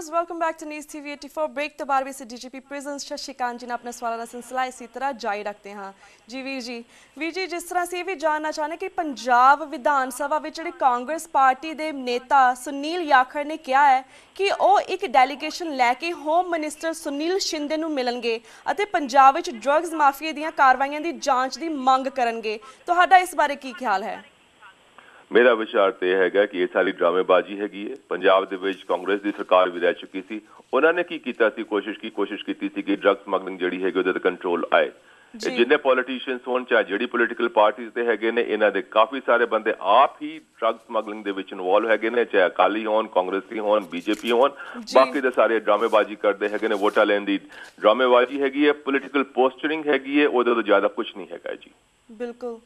viewers, welcome back to News TV 84 break तो बाद से डीजीपी प्रिजन शशिकांत जी ने अपना सवाल का सिलसिला इसी तरह जारी रखते हैं। जी वीर जी जिस तरह से भी जानना चाहते कि पंजाब विधान सभा में जिहड़े कांग्रेस पार्टी के नेता सुनील याखड़ ने कहा है कि वो एक डेलीगेशन लैके होम मिनिस्टर सुनील शिंदे नूं मिलणगे अते पंजाब विच ड्रग्स माफिया दीयां कार्रवाइयां दी जांच दी मंग करनगे। तुहाडा इस बारे की ख्याल है? मेरा विचार तो यह है कि ये सारी ड्रामेबाजी हैगी है। पंजाब दे विच कांग्रेस की सरकार भी रह चुकी थी, उन्होंने की कीता सी कोशिश की थी कि ड्रग स्मगलिंग जिहड़ी है उहदे ते कंट्रोल आए। जिन्ने पॉलिटिशियंस होण चाहे जिहड़ी पोलिटिकल पार्टीज दे हैगे ने, इन्हां दे काफी सारे बंदे आप ही ड्रग स्मगलिंग दे विच इन्वॉल्व हैगे ने, चाहे अकाली होण, कांग्रेसी होण, बीजेपी होण, बाकी दे सारे ड्रामेबाजी करते हैगे ने। वोटां लैण दी ड्रामेबाजी हैगी है, पोलिटिकल पोस्टरिंग हैगी है, उहदे तो ज्यादा कुछ नहीं हैगा जी। बिल्कुल।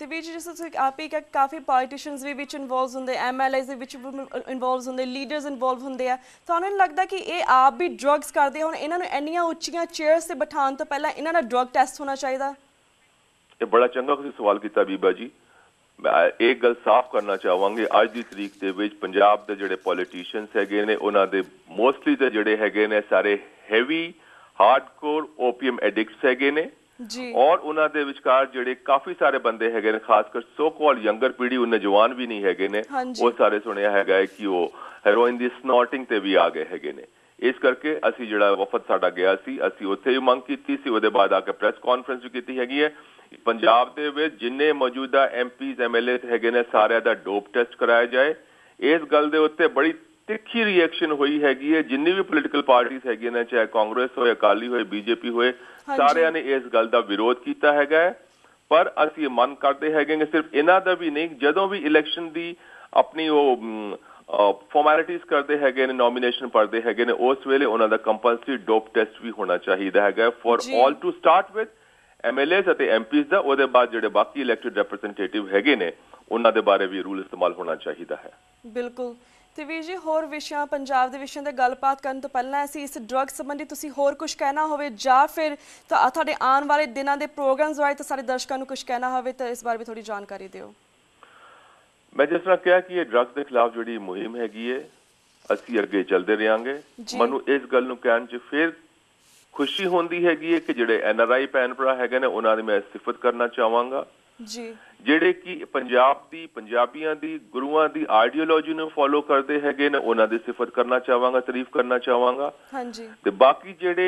तो भी जिस आप ही काफ़ी पॉलिटिशियंस भी इन्वॉल्व होंगे, MLAs इन्वॉल्व होंगे, लीडर्स इन्वॉल्व होंगे है, तो उन्हें लगता कि ये आप भी ड्रग्स करते हो, इन्होंने इन्नियां उच्चियां चेयर्स से बिठाने तो पहले इन्होंने ड्रग टेस्ट होना चाहिए? ये बड़ा चंगा तुसीं सवाल किया बीबा जी। मैं एक गल साफ करना चाहांगे, अज की तरीक दे विच पंजाब दे जिहड़े पॉलिटिशियंस हैगे ने, उन्हां दे मोस्टली ते जिहड़े हैगे ने सारे हैवी हार्डकोर ओपीएम एडिक्ट्स हैगे ने और उन्होंने विचकार जिहड़े काफी सारे बंदे हैगे ने, खासकर सो कॉल यंगर पीढ़ी, उन्हें जवान भी नहीं हैगे ने, वो सारे सुनिया हैगा है कि वो हेरोइन दी स्नॉटिंग ते भी आ गए हैगे ने। इस करके असी जिहड़ा वफद साडा गया सी, असी उत्थे भी मंग कीती सी, उहदे बाद आके प्रेस कॉन्फ्रेंस भी कीती हैगी है। पंजाब दे विच जिन्ने मौजूदा MPs MLA हैगे ने, सारे दा डोप टेस्ट कराया जाए। इस गल दे उत्ते बड़ी तिखी रिएक्शन हुई हैगी है। जिन्नी भी पोलिटिकल पार्टीज हैगी ने, चाहे कांग्रेस हो, अकाली हो, बीजेपी होए, सारियां ने इस गल का विरोध किया है। पर असी मन करते हैं सिर्फ इन्हां दा भी नहीं, जदों भी इलैक्शन की अपनी वो फॉर्मैलिटीज करते हैं, नॉमिनेशन पढ़ते हैं, उस वेले उन्हां दा कंपलसरी डोप टेस्ट भी होना चाहिए है for all to start with MLAs अते MPs दा। उहदे बाद जिहड़े बाकी इलैक्टेड रिप्रेजेंटेटिव हैगे ने, उन्हां दे बारे भी रूल इस्तेमाल होना चाहिए है। बिल्कुल। तो वीर जी होर विषयां पंजाब के विषयों की गलबात करने तो पहला असीं इस ड्रग संबंधी तुसीं होर कुछ कहना होवे जां फिर तुहाडे आने वाले दिनों के प्रोग्राम्स बारे तो सारे दर्शकों को कुछ कहना होवे तो इस बारे भी थोड़ी जानकारी दिओ। मैं जिस तरह कहा कि ये ड्रग्स के खिलाफ जिहड़ी मुहिम हैगी है, असीं अगे चलते रहांगे। मैनूं इस गल नूं कहण च फिर खुशी होंदी हैगी है कि जिहड़े NRI भैन भरा हैगे ने, उन्हां दी मैं सिफत करना चाहांगा जी, जिहड़े कि पंजाब दी पंजाबियां दी गुरुआं दी आइडियोलॉजी नूं फॉलो करते हैगे ने, उन्हां दी सिफत करना चाहांगा, तारीफ करना चाहांगा। हाँ जी। ते बाकी जिहड़े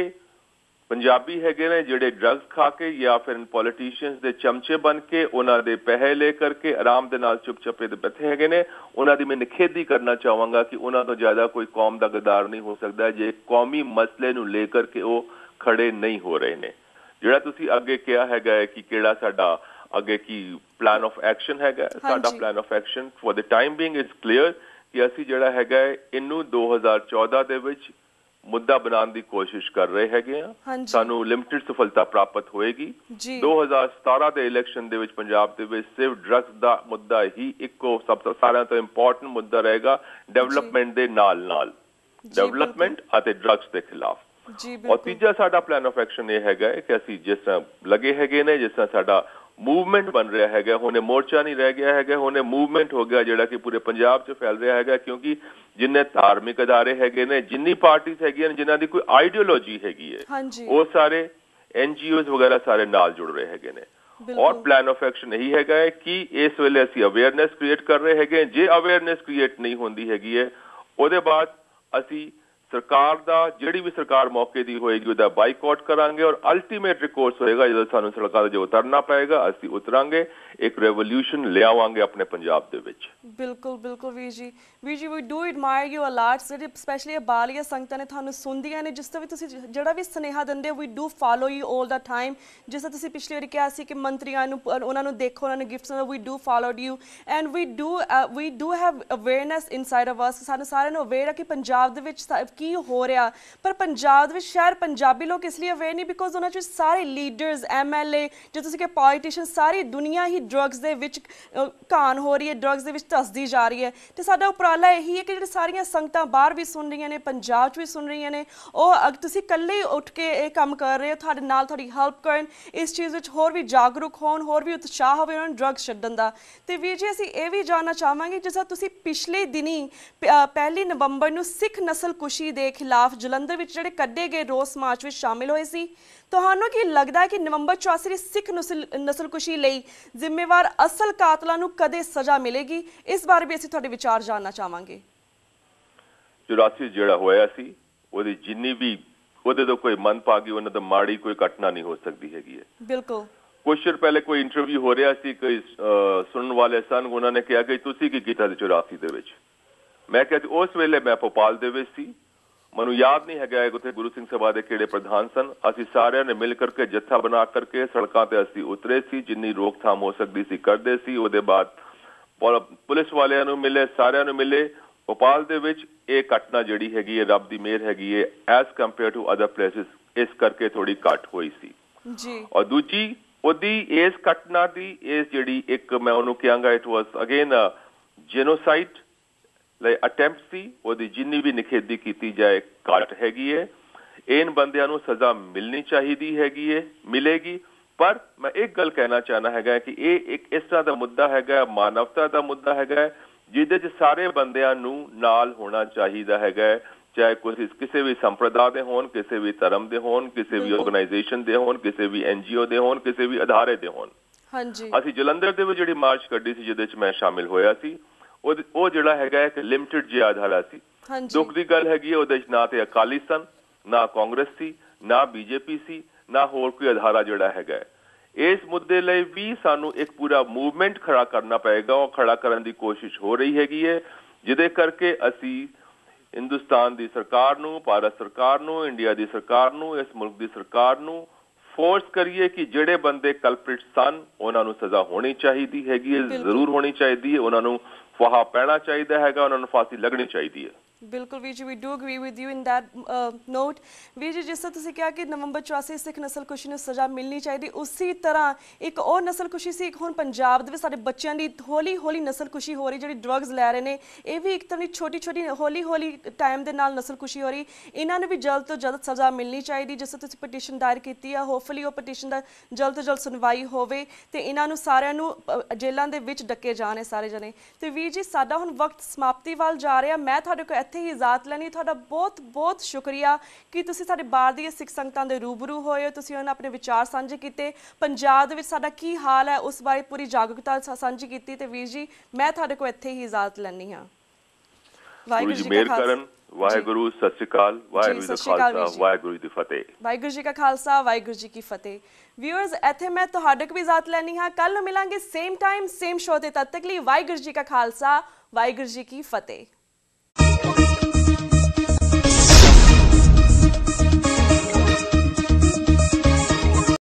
पंजाबी हैगे ने, जिहड़े ड्रग्स खा के या फिर पॉलिटिशियंस दे चमचे बन के उन्हां दे पैसे ले करके आराम दे नाल चुप चपे दे बैठे हैगे ने, उन्हां दी मैं निखेधी करना चाहांगा कि उन्हां तो ज्यादा कोई कौम दा गद्दार नहीं हो सकता जे कौमी मसले नूं लेकर के वो खड़े नहीं हो रहे ने। जिहड़ा तुसीं अगे कहा हैगा है कि किहड़ा साडा अगे की प्लान ऑफ एक्शन हैगा, साडा plan of action for the time being is clear कि असी जिहड़ा हैगा इनू 2014 दे विच मुद्दा बनाने की कोशिश कर रहे हैगे। सानू लिमिटेड सफलता प्राप्त होएगी। 2017 दे इलैक्शन दे विच पंजाब दे विच सिर्फ ड्रग्स दा मुद्दा ही इको सब तो सारा तो इंपॉर्टेंट मुद्दा रहेगा, डेवलपमेंट दे नाल नाल डेवलपमेंट अते ड्रग्स के खिलाफ। और तीजा साडा प्लान ऑफ एक्शन ये हैगा कि असी जिस तरह लगे हैगे ने, जिस तरह साडा मूवमेंट बन रहा है, हुणे मोर्चा नहीं रह गया है, हुणे मूवमेंट हो गया जिहड़ा कि पूरे पंजाब च फैल रहा है। क्योंकि जिन्ने धार्मिक अदारे हैगे ने, जिन्नी पार्टीज हैगी ने, जिन्हां दी कोई आइडियोलॉजी हैगी है, वो सारे NGOs वगैरह सारे नाल जुड़ रहे हैगे ने। और प्लान ऑफ एक्शन यही हैगा है कि इस वेले असी अवेयरनेस क्रिएट कर रहे हैगे। जे अवेयरनेस क्रिएट नहीं होंदी हैगी है, उहदे बाद असी सरकार दा जिहड़ी भी सरकार मौके दी होएगी उहदा बाइकआउट करांगे और अल्टीमेट रिकोर्स होएगा जदों सानूं सड़कां ते उतरना पएगा, असीं उतरांगे, एक रेवोल्यूशन ले आवांगे अपने पंजाब दे विच। बिल्कुल बिल्कुल वीर जी we do admire you a lot, specially बालिया संगतां ने तुहानूं सुनदियां ने, जिस तरह भी तुसीं जिहड़ा भी सुनेहा दिंदे we do follow you all the time. जिस तरह तुसीं पिछली वारी कहा सी कि मंत्रियां नूं उन्हां नूं देखो, उन्हां नूं gifts we do followed you and we do have awareness inside of us. सानूं सारिआं नूं अवेयर है कि पंजाब दे विच की हो रहा, पर पंजाब विच शायद पंजाबी लोग इसलिए अवेयर नहीं बिकॉज उन्हां च सारे लीडर्स MLA जो तुसीं कि पॉलिटिशियन सारी दुनिया ही ਡਰੱਗਸ ਦੇ ਵਿੱਚ ਘਾਣ ਹੋ ਰਹੀ ਹੈ, ਡਰੱਗਸ ਦੇ ਵਿੱਚ ਧੱਸਦੀ ਜਾ ਰਹੀ ਹੈ। ਤੇ ਸਾਡਾ ਉਪਰਾਲਾ ਇਹੀ ਹੈ ਕਿ ਜਿਹੜੇ ਸਾਰੀਆਂ ਸੰਗਤਾਂ ਬਾਹਰ ਵੀ ਸੁਣ ਰਹੀਆਂ ਨੇ, ਪੰਜਾਬ 'ਚ ਵੀ ਸੁਣ ਰਹੀਆਂ ਨੇ, ਉਹ ਤੁਸੀਂ ਇਕੱਲੇ ਹੀ ਉੱਠ ਕੇ ਇਹ ਕੰਮ ਕਰ ਰਹੇ ਹੋ, ਤੁਹਾਡੇ ਨਾਲ ਤੁਹਾਡੀ ਹੈਲਪ ਕਰਨ, ਇਸ ਚੀਜ਼ ਵਿੱਚ ਹੋਰ ਵੀ ਜਾਗਰੂਕ ਹੋਣ, ਹੋਰ ਵੀ ਉਤਸ਼ਾਹ ਹੋਵੇ ਉਹਨਾਂ ਨੂੰ ਡਰੱਗਸ ਛੱਡਣ ਦਾ। ਤੇ ਵੀਰ ਜੀ ਅਸੀਂ ਇਹ ਵੀ ਜਾਣਨਾ ਚਾਹਾਂਗੇ, ਜਿਸ ਤਰ੍ਹਾਂ ਤੁਸੀਂ ਪਿਛਲੇ ਦਿਨੀ 1 ਨਵੰਬਰ ਨੂੰ ਸਿੱਖ ਨਸਲਕੁਸ਼ੀ ਦੇ ਖਿਲਾਫ ਜਲੰਧਰ ਵਿੱਚ ਜਿਹੜੇ ਕੱਢੇ ਗਏ ਰੋਸ ਮਾਰਚ ਵਿੱਚ ਸ਼ਾਮਿਲ ਹੋਏ ਸੀ, ਤੁਹਾਨੂੰ ਕੀ ਲੱਗਦਾ ਹੈ ਕਿ ਨਵੰਬਰ 84 ਦੀ ਸਿੱਖ ਨਸਲਕੁਸ਼ੀ ਲਈ ਜ਼ਿੰਮੇਵਾਰ ਅਸਲ ਕਾਤਲਾਂ ਨੂੰ ਕਦੇ ਸਜ਼ਾ ਮਿਲੇਗੀ? ਇਸ ਬਾਰੇ ਵੀ ਅਸੀਂ ਤੁਹਾਡੇ ਵਿਚਾਰ ਜਾਣਨਾ ਚਾਹਾਂਗੇ। 84 ਜਿਹੜਾ ਹੋਇਆ ਸੀ ਉਹਦੀ ਜਿੰਨੀ ਵੀ ਉਹਦੇ ਤੋਂ ਕੋਈ ਮੰਦਭਾਗੀ, ਉਹਨਾਂ ਦਾ ਮਾੜੀ ਕੋਈ ਘਟਨਾ ਨਹੀਂ ਹੋ ਸਕਦੀ ਹੈਗੀ ਹੈ। ਬਿਲਕੁਲ। ਕੁਝ ਚਿਰ ਪਹਿਲੇ ਕੋਈ ਇੰਟਰਵਿਊ ਹੋ ਰਿਹਾ ਸੀ, ਕੋਈ ਸੁਣਨ ਵਾਲੇ ਸਨ, ਉਹਨਾਂ ਨੇ ਕਿਹਾ ਕਿ ਤੁਸੀਂ ਕੀ ਕੀਤਾ ਸੀ 84 ਦੇ ਵਿੱਚ। ਮੈਂ ਕਿਹਾ ਉਸ ਵੇਲੇ ਮੈਂ ਭੋਪਾਲ ਦੇ ਵਿੱਚ ਸੀ, ਮੈਨੂੰ ਯਾਦ ਨਹੀਂ ਹੈਗਾ ਉੱਥੇ ਗੁਰੂ ਸਿੰਘ ਸਭਾ ਦੇ ਕਿਹੜੇ ਪ੍ਰਧਾਨ ਸਨ। ਅਸੀਂ ਸਾਰਿਆਂ ਨੇ ਮਿਲ ਕਰਕੇ ਜੱਥਾ ਬਣਾ ਕਰਕੇ ਸੜਕਾਂ ਤੇ ਅਸੀਂ ਉਤਰੇ ਸੀ, ਜਿੰਨੀ ਰੋਕਥਾਮ ਹੋ ਸਕਦੀ ਸੀ ਕਰਦੇ ਸੀ। ਉਹਦੇ ਬਾਅਦ ਪੁਲਿਸ ਵਾਲਿਆਂ ਨੂੰ ਮਿਲੇ, ਸਾਰਿਆਂ ਨੂੰ ਮਿਲੇ। ਭੋਪਾਲ ਦੇ ਵਿੱਚ ਇਹ ਘਟਨਾ ਜਿਹੜੀ ਹੈਗੀ ਹੈ, ਰੱਬ ਦੀ ਮਿਹਰ ਹੈਗੀ ਹੈ, as compare to other places ਇਸ ਕਰਕੇ ਥੋੜੀ ਘੱਟ ਹੋਈ ਸੀ ਜੀ। ਔਰ ਦੂਜੀ ਉਹਦੀ ਇਸ ਘਟਨਾ ਦੀ ਇਸ ਜਿਹੜੀ ਇੱਕ ਮੈਂ ਉਹਨੂੰ ਕਹਾਂਗਾ ਇਟ ਵਾਸ ਅਗੇਨ ਜੈਨੋਸਾਈਡ ਲਈ ਅਟੈਂਪਟ ਸੀ। ਉਹਦੀ ਜਿੰਨੀ ਵੀ ਨਿਖੇਧੀ ਕੀਤੀ ਜਾਏ ਘੱਟ ਹੈਗੀ ਹੈ। ਇਨ ਬੰਦਿਆਂ ਨੂੰ ਸਜ਼ਾ ਮਿਲਣੀ ਚਾਹੀਦੀ ਹੈਗੀ ਹੈ, ਮਿਲੇਗੀ। ਪਰ ਮੈਂ ਇੱਕ ਗੱਲ ਕਹਿਣਾ ਚਾਹਨਾ ਹੈਗਾ ਕਿ ਇਹ ਇੱਕ ਇਸ ਤਰ੍ਹਾਂ ਦਾ ਮੁੱਦਾ ਹੈਗਾ, ਮਾਨਵਤਾ ਦਾ ਮੁੱਦਾ ਹੈਗਾ, ਜਿਹਦੇ 'ਚ ਸਾਰੇ ਬੰਦਿਆਂ ਨੂੰ ਨਾਲ ਹੋਣਾ ਚਾਹੀਦਾ ਹੈਗਾ, ਚਾਹੇ ਕਿਸੇ ਵੀ ਸੰਪਰਦਾ ਦੇ ਹੋਣ, ਕਿਸੇ ਵੀ ਧਰਮ ਦੇ ਹੋਣ, ਕਿਸੇ ਵੀ ਆਰਗੇਨਾਈਜੇਸ਼ਨ ਦੇ ਹੋਣ, ਕਿਸੇ ਵੀ NGO ਦੇ ਹੋਣ, ਕਿਸੇ ਵੀ ਅਦਾਰੇ ਦੇ ਹੋਣ। ਅਸੀਂ ਜਲੰਧਰ ਦੇ ਵਿੱਚ ਜਿਹੜੀ ਮਾਰਚ ਕੱਢੀ ਸੀ, ਜਿਹਦੇ 'ਚ ਮੈਂ ਸ਼ਾਮਿਲ ਹੋਇਆ ਸੀ, ਉਹ ਜਿਹੜਾ ਹੈਗਾ ਇੱਕ ਲਿਮਟਿਡ ਜਿਹਾ ਅਧਾਰਾ ਸੀ। ਦੁੱਖ ਦੀ ਗੱਲ ਹੈਗੀ ਹੈ ਉਹਦੇ 'ਚ ਨਾ ਤੇ ਅਕਾਲੀ ਸਨ, ਨਾ ਕਾਂਗਰਸ ਸੀ, ਨਾ BJP ਸੀ, ਨਾ ਹੋਰ ਕੋਈ ਅਧਾਰਾ ਜਿਹੜਾ ਹੈਗਾ। ਇਸ ਮੁੱਦੇ ਲਈ ਵੀ ਸਾਨੂੰ ਇੱਕ ਪੂਰਾ ਮੂਵਮੈਂਟ ਖੜਾ ਕਰਨਾ ਪਏਗਾ। ਉਹ ਖੜਾ ਕਰਨ ਦੀ ਕੋਸ਼ਿਸ਼ ਹੋ ਰਹੀ ਹੈਗੀ ਹੈ, ਜਿਹਦੇ ਕਰਕੇ ਅਸੀਂ ਹਿੰਦੁਸਤਾਨ ਦੀ ਸਰਕਾਰ ਨੂੰ, ਭਾਰਤ ਸਰਕਾਰ ਨੂੰ, ਇੰਡੀਆ ਦੀ ਸਰਕਾਰ ਨੂੰ, ਇਸ ਮੁਲਕ ਦੀ ਸਰਕਾਰ ਨੂੰ ਫੋਰਸ ਕਰੀਏ ਕਿ ਜਿਹੜੇ ਬੰਦੇ ਕਲਪ੍ਰਿਟ ਸਨ ਉਹਨਾਂ ਨੂੰ ਸਜ਼ਾ ਹੋਣੀ ਚਾਹੀਦੀ ਹੈਗੀ ਹੈ, ਜ਼ਰੂਰ ਹੋਣੀ ਚਾਹੀਦੀ ਹੈ। ਉਹਨਾਂ ਨੂੰ ਫਾਹਾ ਪੈਣਾ ਚਾਹੀਦਾ ਹੈਗਾ, ਉਹਨਾਂ ਨੂੰ ਫਾਂਸੀ ਲੱਗਣੀ ਚਾਹੀਦੀ ਹੈ। ਬਿਲਕੁਲ ਵੀਰ ਜੀ, we do agree with you in that note. ਵੀਰ ਜੀ, ਜਿਸ ਤਰ੍ਹਾਂ ਤੁਸੀਂ ਕਿਹਾ ਕਿ ਨਵੰਬਰ 84 ਸਿੱਖ ਨਸਲਕੁਸ਼ੀ ਨੂੰ ਸਜ਼ਾ ਮਿਲਣੀ ਚਾਹੀਦੀ, ਉਸੇ ਤਰ੍ਹਾਂ ਇੱਕ ਉਹ ਨਸਲਕੁਸ਼ੀ ਸੀ, ਇੱਕ ਹੁਣ ਪੰਜਾਬ ਦੇ ਵਿੱਚ ਸਾਡੇ ਬੱਚਿਆਂ ਦੀ ਹੌਲੀ ਹੌਲੀ ਨਸਲਕੁਸ਼ੀ ਹੋ ਰਹੀ, ਜਿਹੜੀ ਡਰੱਗਸ ਲੈ ਰਹੇ ਨੇ। ਇਹ ਵੀ ਇੱਕ ਤਰ੍ਹਾਂ ਦੀ ਛੋਟੀ ਛੋਟੀ ਹੌਲੀ ਹੌਲੀ ਟਾਈਮ ਦੇ ਨਾਲ ਨਸਲਕੁਸ਼ੀ ਹੋ ਰਹੀ। ਇਹਨਾਂ ਨੂੰ ਵੀ ਜਲਦ ਤੋਂ ਜਲਦ ਸਜ਼ਾ ਮਿਲਣੀ ਚਾਹੀਦੀ। ਜਿਸ ਤਰ੍ਹਾਂ ਤੁਸੀਂ ਪਟੀਸ਼ਨ ਦਾਇਰ ਕੀਤੀ ਆ, ਹੋਪਫੁਲੀ ਉਹ ਪਟੀਸ਼ਨ ਦਾ ਜਲਦ ਤੋਂ ਜਲਦ ਸੁਣਵਾਈ ਹੋਵੇ ਤੇ ਇਹਨਾਂ ਨੂੰ ਸਾਰਿਆਂ ਨੂੰ ਜੇਲ੍ਹਾਂ ਦੇ ਵਿੱਚ ਡੱਕੇ ਜਾਣ ਸਾਰੇ ਜਣੇ। ਤੇ ਵੀਰ ਜੀ, ਸਾਡਾ ਹੁਣ ਵਕਤ ਸਮਾਪਤੀ ਵੱਲ ਜਾ ਰਿਹਾ। ਮੈਂ ਤੁਹਾਡੇ ਕੋਲ ਇੱਥੇ ਹੀ ਇਜਾਜ਼ਤ ਲੈਣੀ। ਤੁਹਾਡਾ ਬਹੁਤ ਬਹੁਤ ਸ਼ੁਕਰੀਆ ਕਿ ਤੁਸੀਂ ਸਾਡੇ ਬਾਹਰ ਦੀਆਂ ਸਿੱਖ ਸੰਗਤਾਂ ਦੇ ਰੂਬਰੂ ਹੋਏ ਹੋ, ਤੁਸੀਂ ਉਹਨਾਂ ਆਪਣੇ ਵਿਚਾਰ ਸਾਂਝੇ ਕੀਤੇ, ਪੰਜਾਬ ਦੇ ਵਿੱਚ ਸਾਡਾ ਕੀ ਹਾਲ ਹੈ ਉਸ ਬਾਰੇ ਪੂਰੀ ਜਾਗਰੂਕਤਾ ਸਾਂਝੀ ਕੀਤੀ। ਤੇ ਵੀਰ ਜੀ, ਮੈਂ ਤੁਹਾਡੇ ਕੋਲ ਇੱਥੇ ਹੀ ਇਜਾਜ਼ਤ ਲੈਣੀ ਹਾਂ। ਵਾਹਿਗੁਰੂ ਜੀ ਕਾ ਖਾਲਸਾ, ਵਾਹਿਗੁਰੂ, ਸਤਿ ਸ਼੍ਰੀ ਅਕਾਲ, ਵਾਹਿਗੁਰੂ ਜੀ ਕਾ ਖਾਲਸਾ, ਵਾਹਿਗੁਰੂ ਜੀ ਦੀ ਫਤਿਹ। ਵਾਹਿਗੁਰੂ ਜੀ ਕਾ ਖਾਲਸਾ, ਵਾਹਿਗੁਰੂ ਜੀ ਕੀ ਫਤਿਹ। ਵਿਊਅਰਸ, ਇੱਥੇ ਮੈਂ ਤੁਹਾਡੇ ਕੋਲ ਵੀ ਇਜਾਜ਼ਤ ਲੈਣੀ ਹਾਂ। ਕੱਲ ਨੂੰ ਮਿਲਾਂਗੇ ਸੇਮ ਟਾਈਮ ਸੇਮ ਸ਼ੋਅ ਤੇ। ਤਦ ਤੱਕ ਲਈ ਵਾਹਿਗੁਰੂ ਜੀ ਕਾ ਖਾਲਸਾ, ਵਾਹਿਗੁਰੂ ਜੀ ਕੀ ਫਤਿਹ।